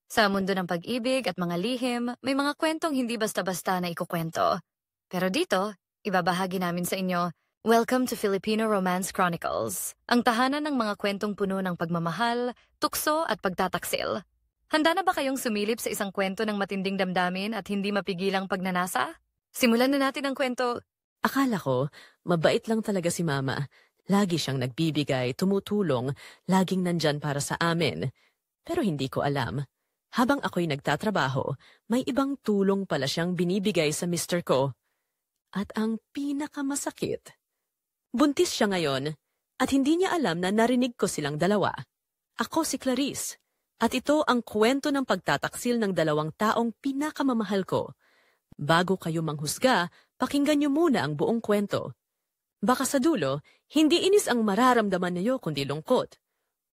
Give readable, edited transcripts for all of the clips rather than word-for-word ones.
Sa mundo ng pag-ibig at mga lihim, may mga kwentong hindi basta-basta na ikukwento. Pero dito, ibabahagi namin sa inyo, Welcome to Filipino Romance Chronicles, ang tahanan ng mga kwentong puno ng pagmamahal, tukso at pagtataksil. Handa na ba kayong sumilip sa isang kwento ng matinding damdamin at hindi mapigilang pagnanasa? Simulan na natin ang kwento. Akala ko, mabait lang talaga si Mama. Lagi siyang nagbibigay, tumutulong, laging nandyan para sa amin. Pero hindi ko alam. Habang ako'y nagtatrabaho, may ibang tulong pala siyang binibigay sa mister ko. At ang pinakamasakit, buntis siya ngayon at hindi niya alam na narinig ko silang dalawa. Ako si Clarice at ito ang kwento ng pagtataksil ng dalawang taong pinakamamahal ko. Bago kayo manghusga, pakinggan niyo muna ang buong kwento. Baka sa dulo, hindi inis ang mararamdaman niyo kundi lungkot.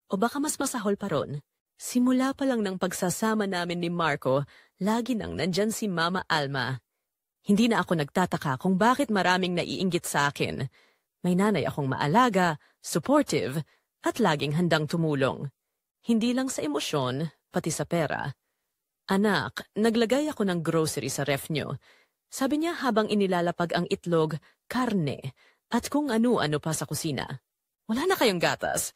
O baka mas masahol pa ron. Simula pa lang ng pagsasama namin ni Marco, lagi nang nandyan si Mama Alma. Hindi na ako nagtataka kung bakit maraming naiinggit sa akin. May nanay akong maalaga, supportive, at laging handang tumulong. Hindi lang sa emosyon, pati sa pera. Anak, naglagay ako ng grocery sa ref nyo. Sabi niya habang inilalapag ang itlog, karne, at kung ano-ano pa sa kusina. Wala na kayong gatas.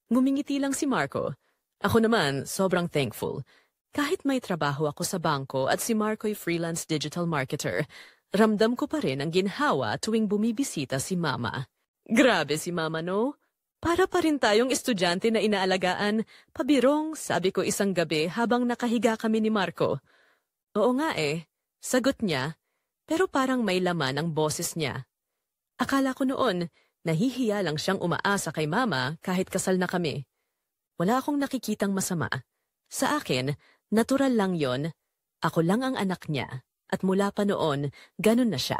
Ngumingiti lang si Marco. Ako naman, sobrang thankful. Kahit may trabaho ako sa bangko at si Marco'y freelance digital marketer, ramdam ko pa rin ang ginhawa tuwing bumibisita si Mama. Grabe si Mama, no? Para pa rin tayong estudyante na inaalagaan, pabirong, sabi ko isang gabi habang nakahiga kami ni Marco. Oo nga sagot niya, pero parang may laman ang boses niya. Akala ko noon, nahihiya lang siyang umaasa kay Mama kahit kasal na kami. Wala akong nakikitang masama. Sa akin, natural lang yon. Ako lang ang anak niya. At mula pa noon, ganun na siya.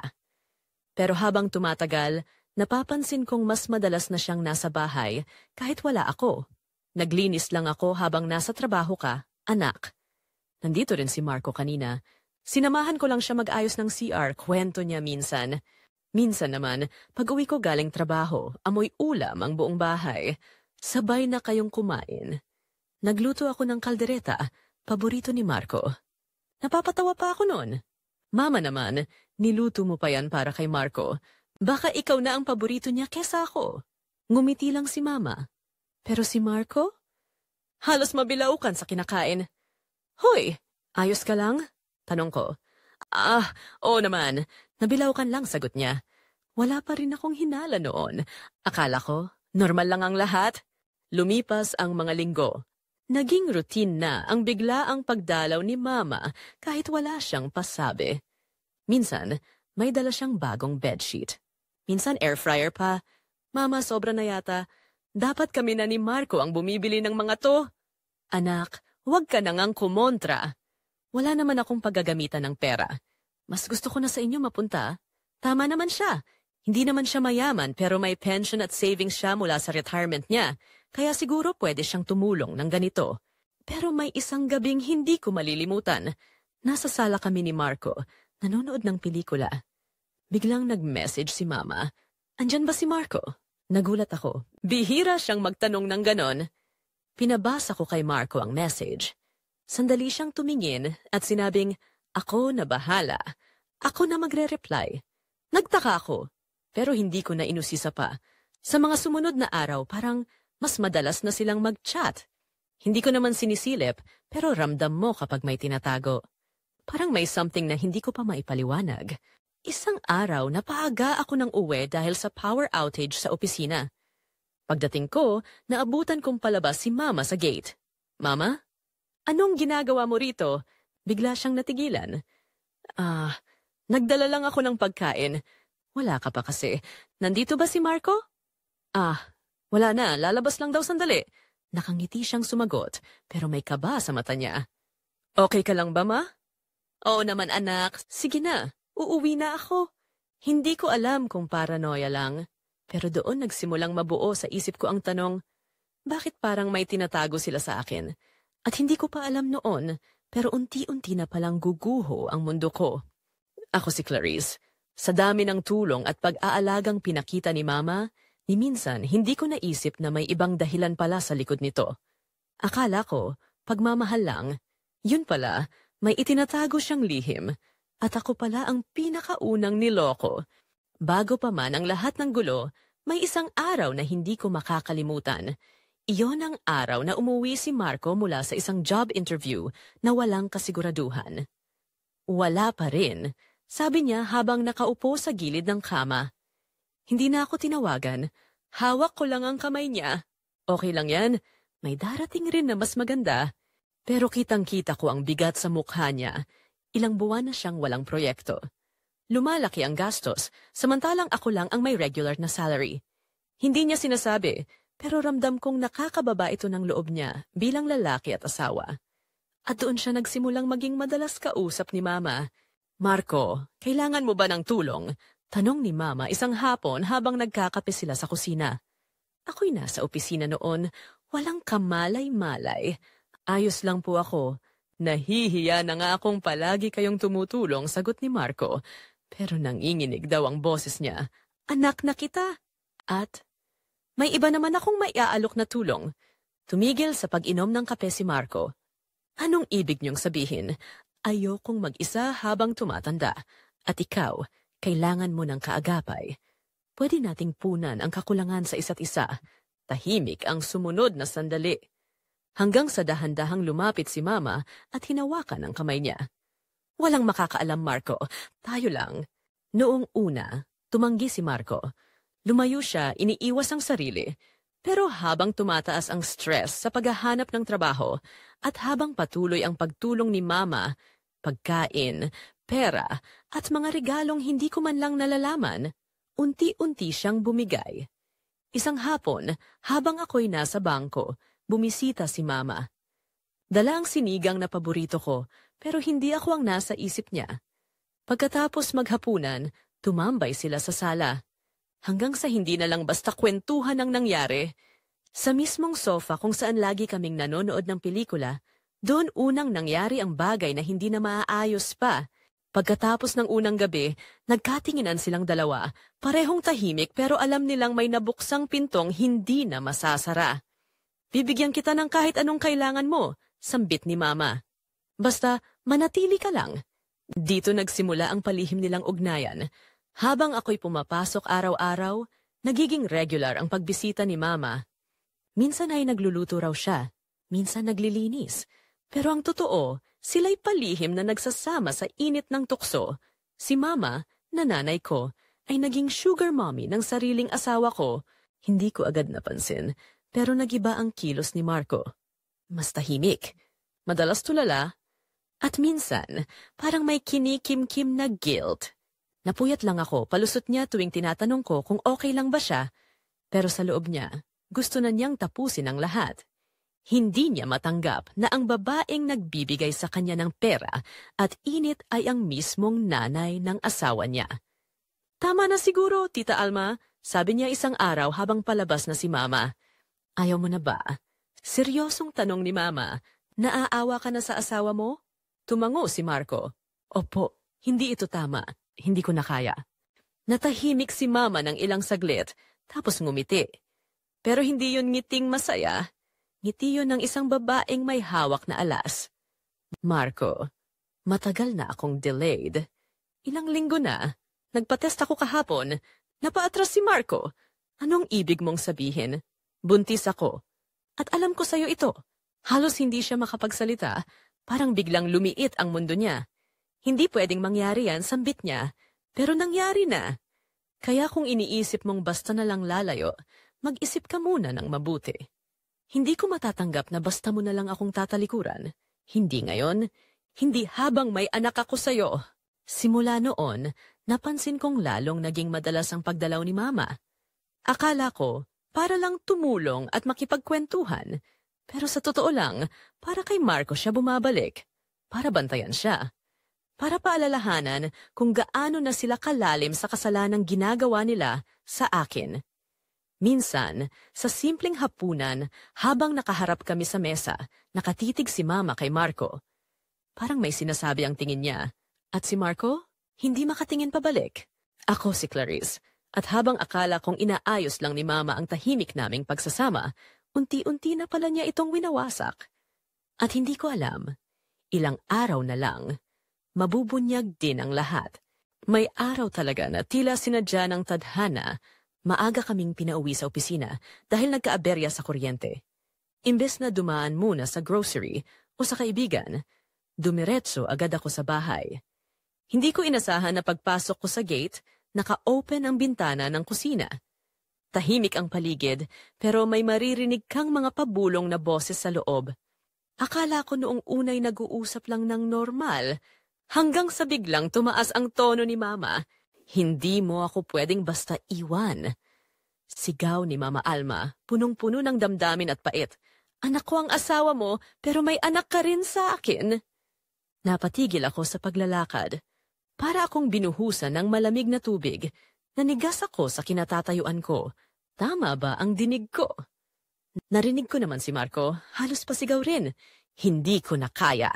Pero habang tumatagal, napapansin kong mas madalas na siyang nasa bahay kahit wala ako. Naglinis lang ako habang nasa trabaho ka, anak. Nandito rin si Marco kanina. Sinamahan ko lang siya mag-ayos ng CR, kwento niya minsan. Minsan naman, pag-uwi ko galing trabaho, amoy ulam ang buong bahay. Sabay na kayong kumain. Nagluto ako ng kaldereta, paborito ni Marco. Napapatawa pa ako noon. Mama naman, niluto mo pa yan para kay Marco. Baka ikaw na ang paborito niya kesa ako. Ngumiti lang si Mama. Pero si Marco? Halos mabilaukan sa kinakain. Hoy, ayos ka lang? Tanong ko. Oo naman. Nabilaukan lang, sagot niya. Wala pa rin akong hinala noon. Akala ko, normal lang ang lahat. Lumipas ang mga linggo. Naging routine na ang biglaang pagdalaw ni Mama kahit wala siyang pasabi. Minsan, may dala siyang bagong bedsheet. Minsan air fryer pa. Mama, sobra na yata. Dapat kami na ni Marco ang bumibili ng mga to. Anak, huwag ka na ngang kumontra. Wala naman akong paggagamitan ng pera. Mas gusto ko na sa inyo mapunta. Tama naman siya. Hindi naman siya mayaman pero may pension at savings siya mula sa retirement niya. Kaya siguro pwede siyang tumulong ng ganito. Pero may isang gabing hindi ko malilimutan. Nasa sala kami ni Marco, nanonood ng pelikula. Biglang nag-message si Mama. Andyan ba si Marco? Nagulat ako. Bihira siyang magtanong ng ganon. Pinabasa ko kay Marco ang message. Sandali siyang tumingin at sinabing, ako na bahala. Ako na magre-reply. Nagtaka ako, pero hindi ko na inusisa pa. Sa mga sumunod na araw, parang mas madalas na silang mag-chat. Hindi ko naman sinisilip, pero ramdam mo kapag may tinatago. Parang may something na hindi ko pa maipaliwanag. Isang araw, napaaga ako ng uwi dahil sa power outage sa opisina. Pagdating ko, naabutan kong palabas si Mama sa gate. Mama? Anong ginagawa mo rito? Bigla siyang natigilan. Nagdala lang ako ng pagkain. Wala ka pa kasi. Nandito ba si Marco? Wala na. Lalabas lang daw sandali. Nakangiti siyang sumagot, pero may kaba sa mata niya. Okay ka lang ba, Ma? Oo naman, anak. Sige na. Uuwi na ako. Hindi ko alam kung paranoia lang. Pero doon nagsimulang mabuo sa isip ko ang tanong, bakit parang may tinatago sila sa akin? At hindi ko pa alam noon, pero unti-unti na palang guguho ang mundo ko. Ako si Clarice. Sa dami ng tulong at pag-aalagang pinakita ni Mama, ni minsan hindi ko naisip na may ibang dahilan pala sa likod nito. Akala ko, pagmamahal lang, Yun pala, may itinatago siyang lihim. At ako pala ang pinakaunang niloko. Bago pa man ang lahat ng gulo, may isang araw na hindi ko makakalimutan. Iyon ang araw na umuwi si Marco mula sa isang job interview na walang kasiguraduhan. Wala pa rin, sabi niya habang nakaupo sa gilid ng kama. Hindi na ako tinawagan. Hawak ko lang ang kamay niya. Okay lang yan, may darating rin na mas maganda. Pero kitang-kita ko ang bigat sa mukha niya. Ilang buwan na siyang walang proyekto. Lumalaki ang gastos, samantalang ako lang ang may regular na salary. Hindi niya sinasabi, pero ramdam kong nakakababa ito ng loob niya bilang lalaki at asawa. At doon siya nagsimulang maging madalas kausap ni Mama. Marco, kailangan mo ba ng tulong? Tanong ni Mama isang hapon habang nagkakape sila sa kusina. Ako'y nasa opisina noon, walang kamalay-malay. Ayos lang po ako. Nahihiya na nga akong palagi kayong tumutulong, sagot ni Marco. Pero nanginginig daw ang boses niya. Anak na kita. At may iba naman akong maiaalok na tulong. Tumigil sa pag-inom ng kape si Marco. Anong ibig niyong sabihin? Ayokong mag-isa habang tumatanda. At ikaw, kailangan mo ng kaagapay. Pwede nating punan ang kakulangan sa isa't isa. Tahimik ang sumunod na sandali. Hanggang sa dahan-dahang lumapit si Mama at hinawakan ang kamay niya. Walang makakaalam, Marco. Tayo lang. Noong una, tumanggi si Marco. Lumayo siya, iniiwas ang sarili. Pero habang tumataas ang stress sa paghahanap ng trabaho at habang patuloy ang pagtulong ni Mama, pagkain, pera at mga regalong hindi ko man lang nalalaman, unti-unti siyang bumigay. Isang hapon, habang ako'y nasa bangko, bumisita si Mama. Dala ang sinigang na paborito ko, pero hindi ako ang nasa isip niya. Pagkatapos maghapunan, tumambay sila sa sala. Hanggang sa hindi na lang basta kwentuhan ang nangyari. Sa mismong sofa kung saan lagi kaming nanonood ng pelikula, doon unang nangyari ang bagay na hindi na maaayos pa. Pagkatapos ng unang gabi, nagkatinginan silang dalawa, parehong tahimik pero alam nilang may nabuksang pintong hindi na masasara. Bibigyan kita ng kahit anong kailangan mo, sambit ni Mama. Basta, manatili ka lang. Dito nagsimula ang palihim nilang ugnayan. Habang ako'y pumapasok araw-araw, nagiging regular ang pagbisita ni Mama. Minsan ay nagluluto raw siya, minsan naglilinis. Pero ang totoo, sila'y palihim na nagsasama sa init ng tukso. Si Mama, na nanay ko, ay naging sugar mommy ng sariling asawa ko. Hindi ko agad napansin. Pero nagiba ang kilos ni Marco. Mas tahimik, madalas tulala, at minsan parang may kinikim-kim na guilt. Napuyat lang ako, palusot niya tuwing tinatanong ko kung okay lang ba siya. Pero sa loob niya, gusto na niyang tapusin ang lahat. Hindi niya matanggap na ang babaeng nagbibigay sa kanya ng pera at init ay ang mismong nanay ng asawa niya. Tama na siguro, Tita Alma, sabi niya isang araw habang palabas na si Mama. Ayaw mo na ba? Seryosong tanong ni Mama, naaawa ka na sa asawa mo? Tumango si Marco. Opo, hindi ito tama. Hindi ko na kaya. Natahimik si Mama ng ilang saglit, tapos ngumiti. Pero hindi yun ngiting masaya. Ngiti yun ng isang babaeng may hawak na alas. Marco, matagal na akong delayed. Ilang linggo na. Nagpatest ako kahapon. Napaatras si Marco. Anong ibig mong sabihin? Buntis ako. At alam ko sa'yo ito. Halos hindi siya makapagsalita. Parang biglang lumiit ang mundo niya. Hindi pwedeng mangyari yan, sambit niya. Pero nangyari na. Kaya kung iniisip mong basta na lang lalayo, mag-isip ka muna ng mabuti. Hindi ko matatanggap na basta mo na lang akong tatalikuran. Hindi ngayon. Hindi habang may anak ako sa'yo. Simula noon, napansin kong lalong naging madalas ang pagdalaw ni Mama. Akala ko, para lang tumulong at makipagkwentuhan. Pero sa totoo lang, para kay Marco siya bumabalik. Para bantayan siya. Para paalalahanan kung gaano na sila kalalim sa kasalanang ginagawa nila sa akin. Minsan, sa simpleng hapunan, habang nakaharap kami sa mesa, nakatitig si Mama kay Marco. Parang may sinasabi ang tingin niya. At si Marco, hindi makatingin pabalik. Ako si Clarice. At habang akala kong inaayos lang ni Mama ang tahimik naming pagsasama, unti-unti na pala niya itong winawasak. At hindi ko alam, Ilang araw na lang, mabubunyag din ang lahat. May araw talaga na tila sinadya ng tadhana, maaga kaming pinauwi sa opisina dahil nagkaaberya sa kuryente. Imbes na dumaan muna sa grocery o sa kaibigan, dumiretso agad ako sa bahay. Hindi ko inasahan na pagpasok ko sa gate, naka-open ang bintana ng kusina. Tahimik ang paligid, pero may maririnig kang mga pabulong na boses sa loob. Akala ko noong unay nag-uusap lang ng normal, hanggang sa biglang tumaas ang tono ni Mama. Hindi mo ako pwedeng basta iwan. Sigaw ni Mama Alma, punong-puno ng damdamin at pait. Anak ko ang asawa mo, pero may anak ka rin sa akin. Napatigil ako sa paglalakad. Para akong binuhusan ng malamig na tubig. Nanigas ako sa kinatatayuan ko. Tama ba ang dinig ko? Narinig ko naman si Marco, halos pasigaw rin. Hindi ko na kaya.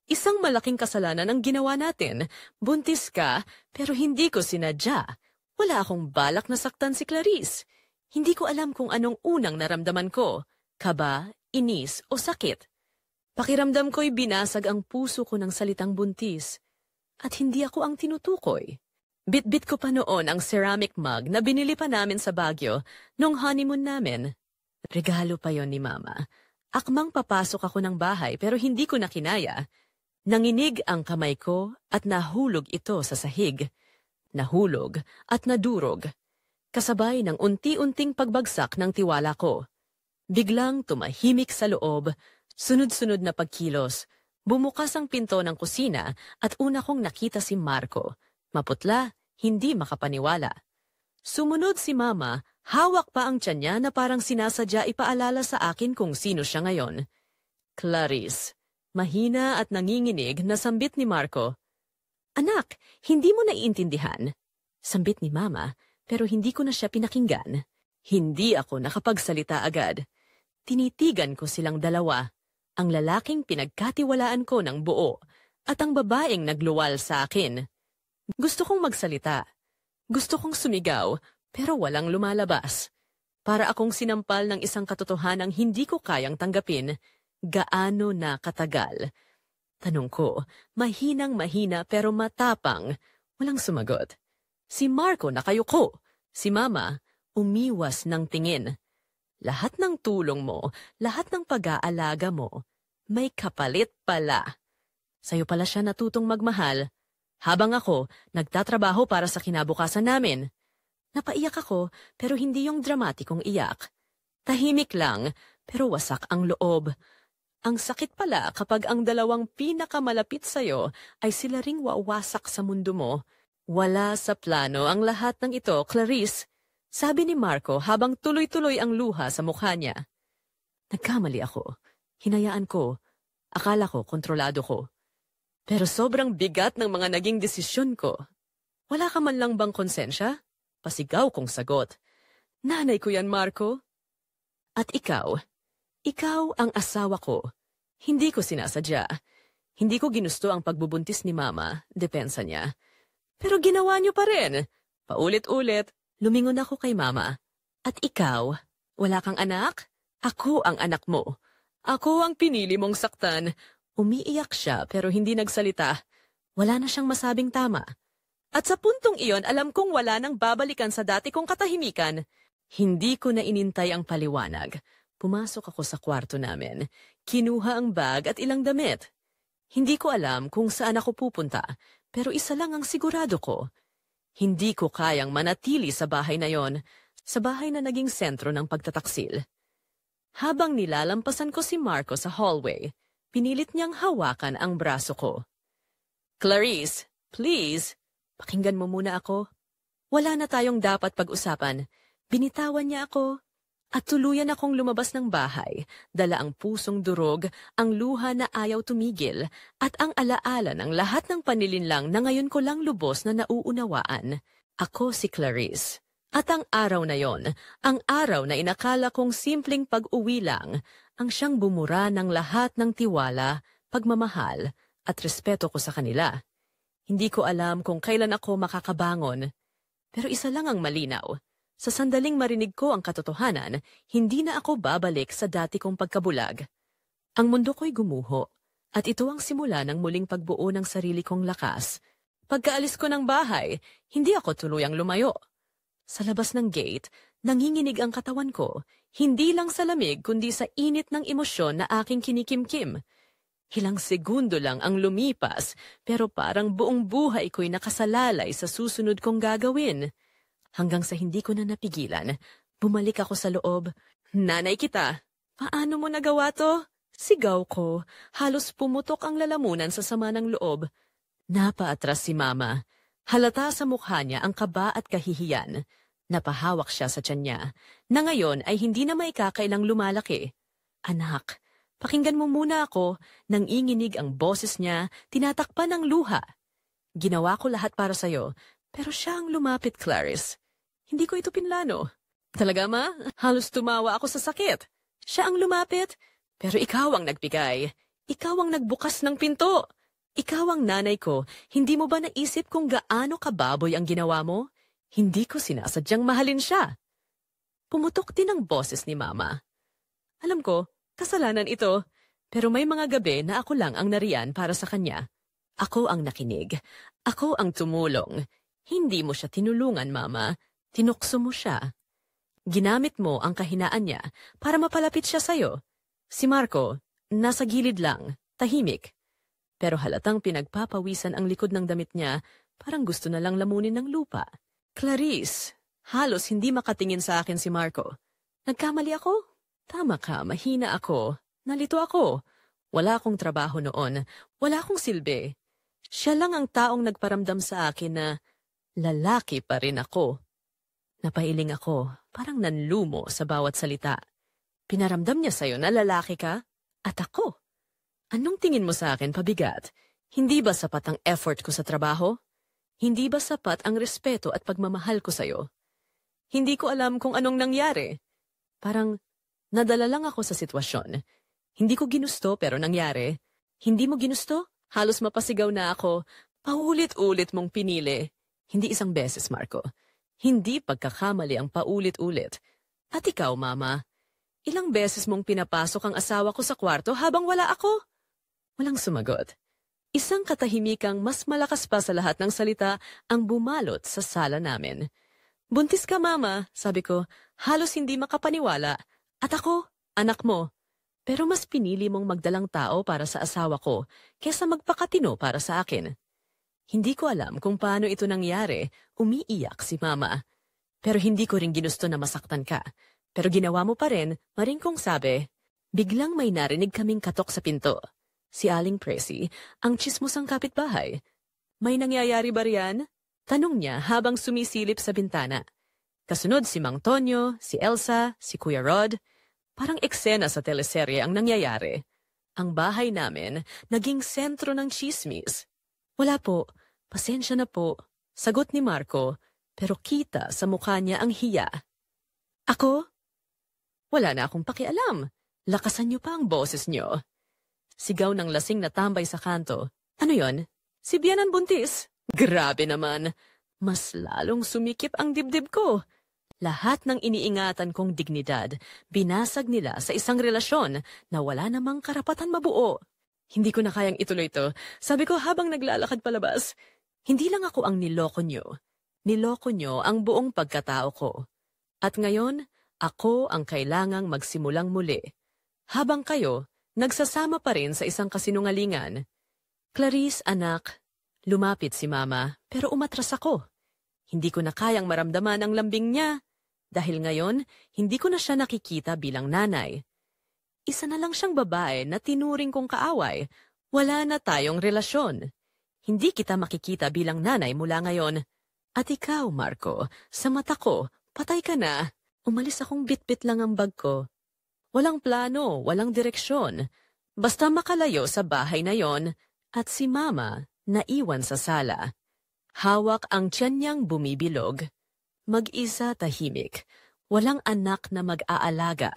Isang malaking kasalanan ang ginawa natin. Buntis ka, pero hindi ko sinadya. Wala akong balak na saktan si Clarice. Hindi ko alam kung anong unang naramdaman ko. Kaba, inis o sakit. Pakiramdam ko'y binasag ang puso ko ng salitang buntis. At hindi ako ang tinutukoy. Bit-bit ko pa noon ang ceramic mug na binili pa namin sa Baguio nung honeymoon namin. Regalo pa yon ni Mama. Akmang papasok ako ng bahay pero hindi ko na kinaya. Nanginig ang kamay ko at nahulog ito sa sahig. Nahulog at nadurog. Kasabay ng unti-unting pagbagsak ng tiwala ko. Biglang tumahimik sa loob, sunod-sunod na pagkilos. Bumukas ang pinto ng kusina at una kong nakita si Marco. Maputla, hindi makapaniwala. Sumunod si Mama, hawak pa ang tiyan niya na parang sinasadya ipaalala sa akin kung sino siya ngayon. Clarice, mahina at nanginginig na sambit ni Marco. Anak, hindi mo naiintindihan. Sambit ni Mama, pero hindi ko na siya pinakinggan. Hindi ako nakapagsalita agad. Tinitigan ko silang dalawa. Ang lalaking pinagkatiwalaan ko ng buo at ang babaeng nagluwal sa akin. Gusto kong magsalita. Gusto kong sumigaw, pero walang lumalabas. Para akong sinampal ng isang katotohanang hindi ko kayang tanggapin. Gaano na katagal? Tanong ko, mahinang-mahina pero matapang. Walang sumagot. Si Marco nakayuko. Si Mama, umiwas ng tingin. Lahat ng tulong mo, lahat ng pag-aalaga mo, may kapalit pala. Sa'yo pala siya natutong magmahal. Habang ako, nagtatrabaho para sa kinabukasan namin. Napaiyak ako, pero hindi yung dramatikong iyak. Tahimik lang, pero wasak ang loob. Ang sakit pala kapag ang dalawang pinakamalapit sa'yo ay sila ring wawasak sa mundo mo. Wala sa plano ang lahat ng ito, Clarice. Sabi ni Marco habang tuloy-tuloy ang luha sa mukha niya. Nagkamali ako. Hinayaan ko. Akala ko kontrolado ko. Pero sobrang bigat ng mga naging desisyon ko. Wala ka man lang bang konsensya? Pasigaw kong sagot. Nanay ko yan, Marco. At ikaw? Ikaw ang asawa ko. Hindi ko sinasadya. Hindi ko ginusto ang pagbubuntis ni Mama, depensa niya. Pero ginawa niyo pa rin. Paulit-ulit. Lumingon ako kay Mama. At ikaw, wala kang anak? Ako ang anak mo. Ako ang pinili mong saktan. Umiiyak siya pero hindi nagsalita. Wala na siyang masabing tama. At sa puntong iyon, alam kong wala nang babalikan sa dati kong katahimikan. Hindi ko na inintay ang paliwanag. Pumasok ako sa kwarto namin. Kinuha ang bag at ilang damit. Hindi ko alam kung saan ako pupunta, pero isa lang ang sigurado ko. Hindi ko kayang manatili sa bahay na yon, sa bahay na naging sentro ng pagtataksil. Habang nilalampasan ko si Marco sa hallway, pinilit niyang hawakan ang braso ko. Clarice, please, pakinggan mo muna ako. Wala na tayong dapat pag-usapan. Binitawan niya ako. At tuluyan akong lumabas ng bahay, dala ang pusong durog, ang luha na ayaw tumigil, at ang alaala ng lahat ng panilinlang na ngayon ko lang lubos na nauunawaan. Ako si Clarice. At ang araw na yon, ang araw na inakala kong simpleng pag-uwi lang, ang siyang bumura ng lahat ng tiwala, pagmamahal, at respeto ko sa kanila. Hindi ko alam kung kailan ako makakabangon, pero isa lang ang malinaw. Sa sandaling marinig ko ang katotohanan, hindi na ako babalik sa dati kong pagkabulag. Ang mundo ko'y gumuho. At ito ang simula ng muling pagbuo ng sarili kong lakas. Pagkaalis ko ng bahay, hindi ako tuluyang lumayo. Sa labas ng gate, nanginginig ang katawan ko, hindi lang sa lamig kundi sa init ng emosyon na aking kinikimkim. Ilang segundo lang ang lumipas, pero parang buong buhay ko'y nakasalalay sa susunod kong gagawin. Hanggang sa hindi ko na napigilan, bumalik ako sa loob. Nanay kita, paano mo nagawa to? Sigaw ko, halos pumutok ang lalamunan sa sama ng loob. Napaatras si Mama. Halata sa mukha niya ang kaba at kahihiyan. Napahawak siya sa tiyan niya, na ngayon ay hindi na maikakailang lumalaki. Anak, pakinggan mo muna ako. Nanginginig ang boses niya, tinatakpan ng luha. Ginawa ko lahat para sa'yo, pero siya ang lumapit, Clarice. Hindi ko ito pinlano. Talaga, Ma? Halos tumawa ako sa sakit. Siya ang lumapit, pero ikaw ang nagbigay. Ikaw ang nagbukas ng pinto. Ikaw ang nanay ko. Hindi mo ba naisip kung gaano kababoy ang ginawa mo? Hindi ko sinasadyang mahalin siya. Pumutok din ang boses ni Mama. Alam ko, kasalanan ito, pero may mga gabi na ako lang ang nariyan para sa kanya. Ako ang nakinig. Ako ang tumulong. Hindi mo siya tinulungan, Mama. Tinukso mo siya. Ginamit mo ang kahinaan niya para mapalapit siya sa'yo. Si Marco, nasa gilid lang, tahimik. Pero halatang pinagpapawisan ang likod ng damit niya, parang gusto na lang lamunin ng lupa. Clarice, halos hindi makatingin sa akin si Marco. Nagkamali ako? Tama ka, mahina ako. Nalito ako. Wala akong trabaho noon. Wala akong silbi. Siya lang ang taong nagparamdam sa akin na lalaki pa rin ako. Napailing ako, parang nanlumo sa bawat salita. Pinaramdam niya sa'yo na lalaki ka? At ako? Anong tingin mo sa akin, pabigat? Hindi ba sapat ang effort ko sa trabaho? Hindi ba sapat ang respeto at pagmamahal ko sa'yo? Hindi ko alam kung anong nangyari. Parang nadala lang ako sa sitwasyon. Hindi ko ginusto pero nangyari. Hindi mo ginusto? Halos mapasigaw na ako. Paulit-ulit mong pinili. Hindi isang beses, Marco. Hindi pagkakamali ang paulit-ulit. At ikaw, Mama, ilang beses mong pinapasok ang asawa ko sa kwarto habang wala ako? Walang sumagot. Isang katahimikang mas malakas pa sa lahat ng salita ang bumalot sa sala namin. Buntis ka, Mama, sabi ko, halos hindi makapaniwala. At ako, anak mo. Pero mas pinili mong magdalang tao para sa asawa ko kesa magpakatino para sa akin. Hindi ko alam kung paano ito nangyari, umiiyak si Mama. Pero hindi ko rin ginusto na masaktan ka. Pero ginawa mo pa rin, maring kong sabi. Biglang may narinig kaming katok sa pinto. Si Aling Presi, ang tsismosang kapitbahay. May nangyayari ba riyan? Tanong niya habang sumisilip sa bintana. Kasunod si Mang Tonyo, si Elsa, si Kuya Rod. Parang eksena sa teleserye ang nangyayari. Ang bahay namin naging sentro ng tsismis. Wala po, pasensya na po, sagot ni Marco, pero kita sa mukha niya ang hiya. Ako? Wala na akong pakialam. Lakasan niyo pa ang boses niyo. Sigaw ng lasing na tambay sa kanto. Ano yon? Si Bianan buntis? Grabe naman. Mas lalong sumikip ang dibdib ko. Lahat ng iniingatan kong dignidad, binasag nila sa isang relasyon na wala namang karapatan mabuo. Hindi ko na kayang ituloy ito. Sabi ko habang naglalakad palabas, hindi lang ako ang niloko nyo. Niloko nyo ang buong pagkatao ko. At ngayon, ako ang kailangang magsimulang muli. Habang kayo, nagsasama pa rin sa isang kasinungalingan. Clarice, anak, lumapit si Mama, pero umatras ako. Hindi ko na kayang maramdaman ang lambing niya. Dahil ngayon, hindi ko na siya nakikita bilang nanay. Isa na lang siyang babae na tinuring kong kaaway. Wala na tayong relasyon. Hindi kita makikita bilang nanay mula ngayon. At ikaw, Marco, sa mata ko, patay ka na. Umalis akong bitbit lang ang bag ko. Walang plano, walang direksyon. Basta makalayo sa bahay na yon at si Mama naiwan sa sala. Hawak ang tiyan niyang bumibilog. Mag-isa tahimik. Walang anak na mag-aalaga.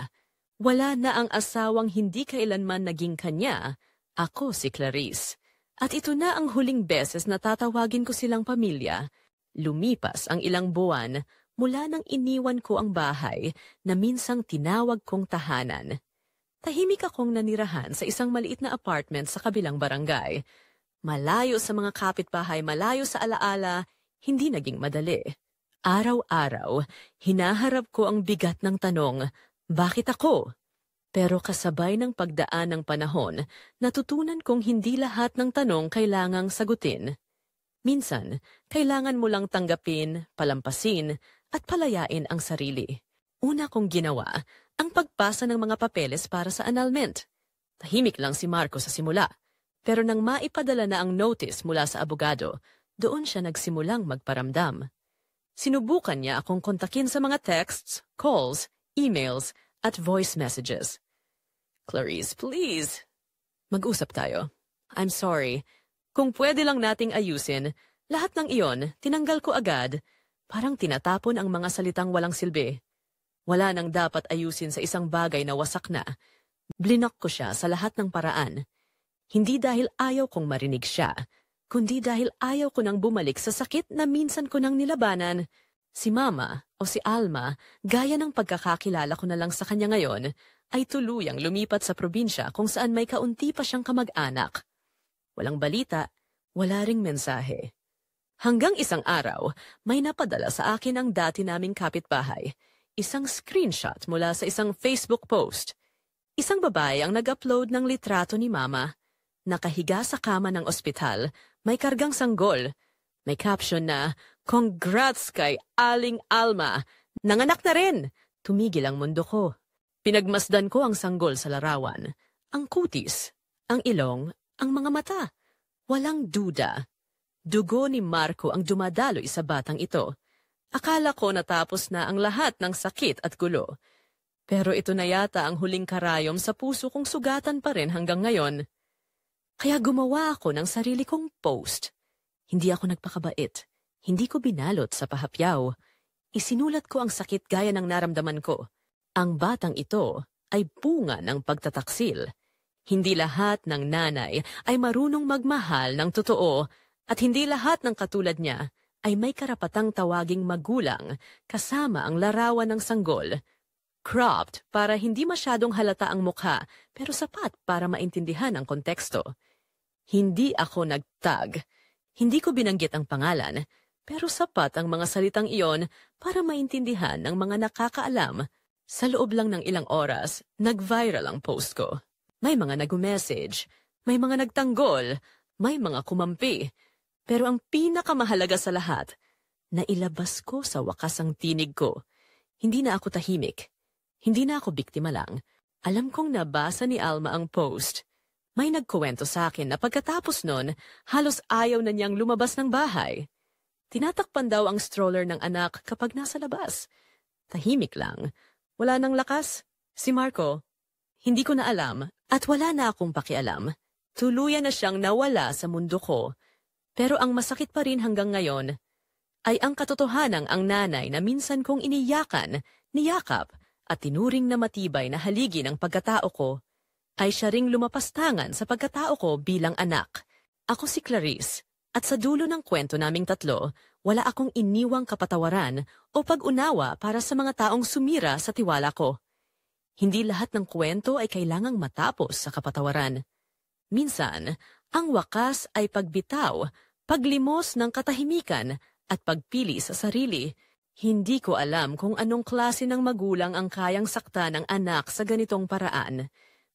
Wala na ang asawang hindi kailanman naging kanya. Ako si Clarice. At ito na ang huling beses na tatawagin ko silang pamilya. Lumipas ang ilang buwan mula nang iniwan ko ang bahay na minsang tinawag kong tahanan. Tahimik akong nanirahan sa isang maliit na apartment sa kabilang barangay. Malayo sa mga kapitbahay, malayo sa alaala, hindi naging madali. Araw-araw, hinaharap ko ang bigat ng tanong, bakit ako? Pero kasabay ng pagdaan ng panahon, natutunan kong hindi lahat ng tanong kailangang sagutin. Minsan, kailangan mo lang tanggapin, palampasin, at palayain ang sarili. Una kong ginawa, ang pagpasa ng mga papeles para sa annulment. Tahimik lang si Marco sa simula, pero nang maipadala na ang notice mula sa abogado, doon siya nagsimulang magparamdam. Sinubukan niya akong kontakin sa mga texts, calls, emails, at voice messages. Clarice, please. Mag-usap tayo. I'm sorry. Kung pwede lang nating ayusin, lahat ng iyon, tinanggal ko agad. Parang tinatapon ang mga salitang walang silbi. Wala nang dapat ayusin sa isang bagay na wasak na. Blinak ko siya sa lahat ng paraan. Hindi dahil ayaw kong marinig siya, kundi dahil ayaw ko nang bumalik sa sakit na minsan ko nang nilabanan. Si Mama o si Alma, gaya ng pagkakakilala ko na lang sa kanya ngayon, ay tuluyang lumipat sa probinsya kung saan may kaunti pa siyang kamag-anak. Walang balita, wala ring mensahe. Hanggang isang araw, may napadala sa akin ang dati naming kapitbahay. Isang screenshot mula sa isang Facebook post. Isang babae ang nag-upload ng litrato ni Mama. Nakahiga sa kama ng ospital, may kargang sanggol. May caption na, "Congrats kay Aling Alma! Nanganak na rin!" Tumigil ang mundo ko. Pinagmasdan ko ang sanggol sa larawan. Ang kutis, ang ilong, ang mga mata. Walang duda. Dugo ni Marco ang dumadaloy sa batang ito. Akala ko natapos na ang lahat ng sakit at gulo. Pero ito na yata ang huling karayom sa puso kong sugatan pa rin hanggang ngayon. Kaya gumawa ako ng sarili kong post. Hindi ako nagpakabait. Hindi ko binalot sa pahapyaw. Isinulat ko ang sakit gaya ng naramdaman ko. Ang batang ito ay bunga ng pagtataksil. Hindi lahat ng nanay ay marunong magmahal ng totoo at hindi lahat ng katulad niya ay may karapatang tawaging magulang kasama ang larawan ng sanggol. Cropped para hindi masyadong halata ang mukha pero sapat para maintindihan ang konteksto. Hindi ako nagtag. Hindi ko binanggit ang pangalan, pero sapat ang mga salitang iyon para maintindihan ng mga nakakaalam. Sa loob lang ng ilang oras, nag-viral ang post ko. May mga nag-message, may mga nagtanggol, may mga kumampi. Pero ang pinakamahalaga sa lahat, nailabas ko sa wakas ang tinig ko. Hindi na ako tahimik. Hindi na ako biktima lang. Alam kong nabasa ni Alma ang post. May nagkuwento sa akin na pagkatapos nun, halos ayaw na niyang lumabas ng bahay. Tinatakpan daw ang stroller ng anak kapag nasa labas. Tahimik lang. Wala nang lakas. Si Marco, hindi ko na alam at wala na akong pakialam. Tuluyan na siyang nawala sa mundo ko. Pero ang masakit pa rin hanggang ngayon ay ang katotohanang ang nanay na minsan kong iniyakan, niyakap at tinuring na matibay na haligi ng pagkatao ko ay siya ring lumapastangan sa pagkatao ko bilang anak. Ako si Clarice, at sa dulo ng kwento naming tatlo, wala akong iniwang kapatawaran o pag-unawa para sa mga taong sumira sa tiwala ko. Hindi lahat ng kwento ay kailangang matapos sa kapatawaran. Minsan, ang wakas ay pagbitaw, paglimos ng katahimikan at pagpili sa sarili. Hindi ko alam kung anong klase ng magulang ang kayang saktan ng anak sa ganitong paraan.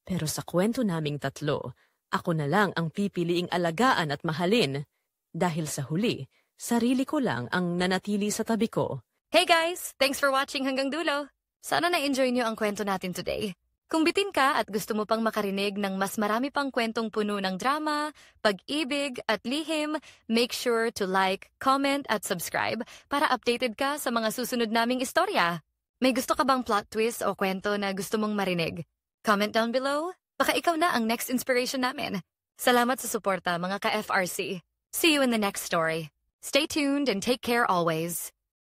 Pero sa kwento naming tatlo, ako na lang ang pipiliing alagaan at mahalin. Dahil sa huli, sarili ko lang ang nanatili sa tabi ko. Hey guys! Thanks for watching hanggang dulo. Sana na-enjoy niyo ang kwento natin today. Kung bitin ka at gusto mo pang makarinig ng mas marami pang kwentong puno ng drama, pag-ibig at lihim, make sure to like, comment at subscribe para updated ka sa mga susunod naming istorya. May gusto ka bang plot twist o kwento na gusto mong marinig? Comment down below. Baka ikaw na ang next inspiration namin. Salamat sa suporta mga ka-FRC. See you in the next story. Stay tuned and take care always.